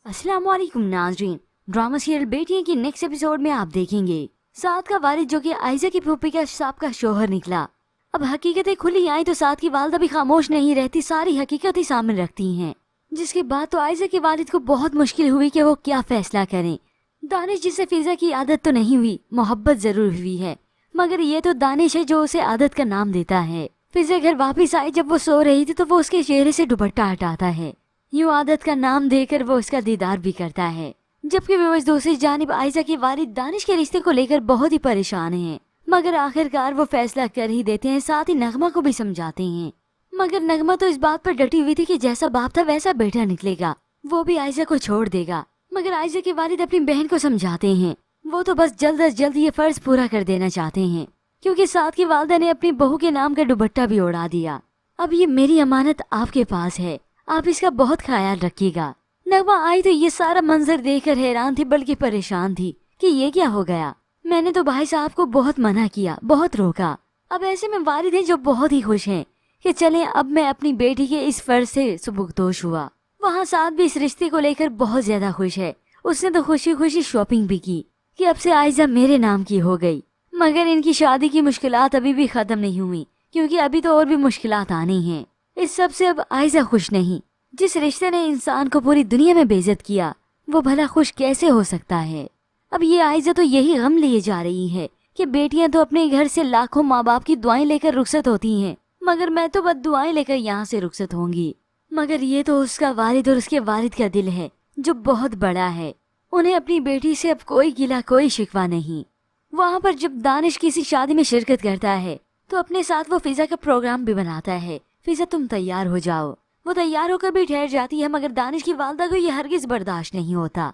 अस्सलाम वालेकुम नाज़रीन। ड्रामा सीरियल बेटियां की नेक्स्ट एपिसोड में आप देखेंगे साद का वालिद जो कि आयजा की फूफी का साबका शोहर निकला। अब हकीकतें खुली आई तो साद की वालदा भी खामोश नहीं रहती, सारी हकीकतें सामने रखती हैं। जिसके बाद तो आयजा के वालिद को बहुत मुश्किल हुई कि वो क्या फैसला करें। दानिश जिसे फिजा की आदत तो नहीं हुई, मोहब्बत जरूर हुई है, मगर ये तो दानिश है जो उसे आदत का नाम देता है। फिजा घर वापिस आई, जब वो सो रही थी तो वो उसके चेहरे से दुपट्टा हटाता है। यूं आदत का नाम देकर वो उसका दीदार भी करता है। जबकि वो दूसरी जानिब आयजा के वालिद दानिश के रिश्ते को लेकर बहुत ही परेशान हैं, मगर आखिरकार वो फैसला कर ही देते हैं, साथ ही नगमा को भी समझाते हैं। मगर नगमा तो इस बात पर डटी हुई थी कि जैसा बाप था वैसा बेटा निकलेगा, वो भी आयजा को छोड़ देगा। मगर आयजा के वालिद अपनी बहन को समझाते हैं, वो तो बस जल्द अज जल्द ये फर्ज पूरा कर देना चाहते हैं, क्योंकि साथ की वालदा ने अपनी बहू के नाम का दुपट्टा भी उड़ा दिया। अब ये मेरी अमानत आपके पास है, आप इसका बहुत ख्याल रखिएगा। नगमा आई तो ये सारा मंजर देखकर हैरान थी, बल्कि परेशान थी कि ये क्या हो गया। मैंने तो भाई साहब को बहुत मना किया, बहुत रोका। अब ऐसे में वालिद हैं जो बहुत ही खुश हैं कि चलें अब मैं अपनी बेटी के इस फर्ज से सुबुकदोश हुआ। वहाँ साथ भी इस रिश्ते को लेकर बहुत ज्यादा खुश है। उसने तो खुशी खुशी शॉपिंग भी की कि अब से आयजा मेरे नाम की हो गई। मगर इनकी शादी की मुश्किलात अभी भी खत्म नहीं हुई, क्योंकि अभी तो और भी मुश्किलात आनी हैं। इस सब से अब आयजा खुश नहीं। जिस रिश्ते ने इंसान को पूरी दुनिया में बेइज्जत किया, वो भला खुश कैसे हो सकता है। अब ये आयजा तो यही गम लिए जा रही है कि बेटियां तो अपने घर से लाखों माँ बाप की दुआएं लेकर रुखसत होती हैं, मगर मैं तो बस दुआएं लेकर यहाँ से रुखसत होंगी। मगर ये तो उसका वालिद और उसके वालिद का दिल है जो बहुत बड़ा है। उन्हें अपनी बेटी से अब कोई गिला कोई शिकवा नहीं। वहाँ पर जब दानिश किसी शादी में शिरकत करता है तो अपने साथ वो फिजा का प्रोग्राम भी बनाता है। फिजा तुम तैयार हो जाओ। वो तैयार होकर भी ठहर जाती है, मगर दानिश की वालदा को ये हरगिज बर्दाश्त नहीं होता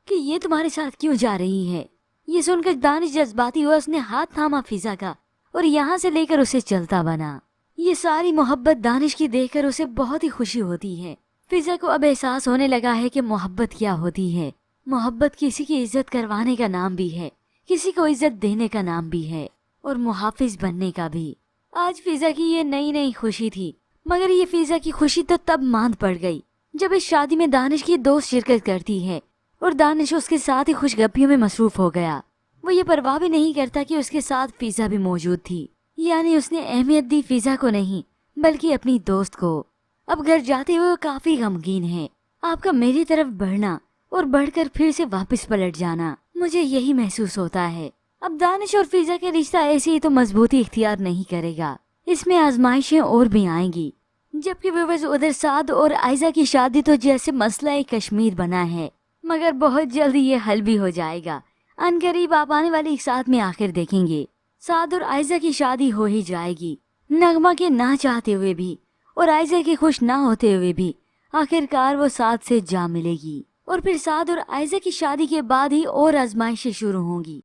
कि ये तुम्हारे साथ क्यों जा रही है। ये सुनकर दानिश जज्बाती हुआ, उसने हाथ थामा फिजा का और यहाँ से लेकर उसे चलता बना। ये सारी मोहब्बत दानिश की देखकर उसे बहुत ही खुशी होती है। फिजा को अब एहसास होने लगा है कि मोहब्बत क्या होती है। मोहब्बत किसी की इज्जत करवाने का नाम भी है, किसी को इज्जत देने का नाम भी है, और मुहाफिज बनने का भी। आज फिजा की ये नई नई खुशी थी, मगर ये फिजा की खुशी तो तब मांद पड़ गई जब इस शादी में दानिश की दोस्त शिरकत करती है और दानिश उसके साथ ही खुशगपियों में मसरूफ हो गया। वो ये परवाह भी नहीं करता कि उसके साथ फिजा भी मौजूद थी, यानी उसने अहमियत दी फिजा को नहीं बल्कि अपनी दोस्त को। अब घर जाते हुए वो काफी गमगीन है। आपका मेरी तरफ बढ़ना और बढ़कर फिर से वापस पलट जाना, मुझे यही महसूस होता है। अब दानिश और फिजा का रिश्ता ऐसे ही तो मजबूती इख्तियार नहीं करेगा, इसमें आजमाइशें और भी आएंगी। जबकि उधर साद और आयजा की शादी तो जैसे मसला कश्मीर बना है, मगर बहुत जल्दी ये हल भी हो जाएगा। अनकरीब आप आने वाली एक साथ में आखिर देखेंगे साद और आयजा की शादी हो ही जाएगी। नगमा के ना चाहते हुए भी और आयजा के खुश ना होते हुए भी आखिरकार वो साद से जा मिलेगी, और फिर साद और आयजा की शादी के बाद ही और आजमाइशें शुरू होंगी।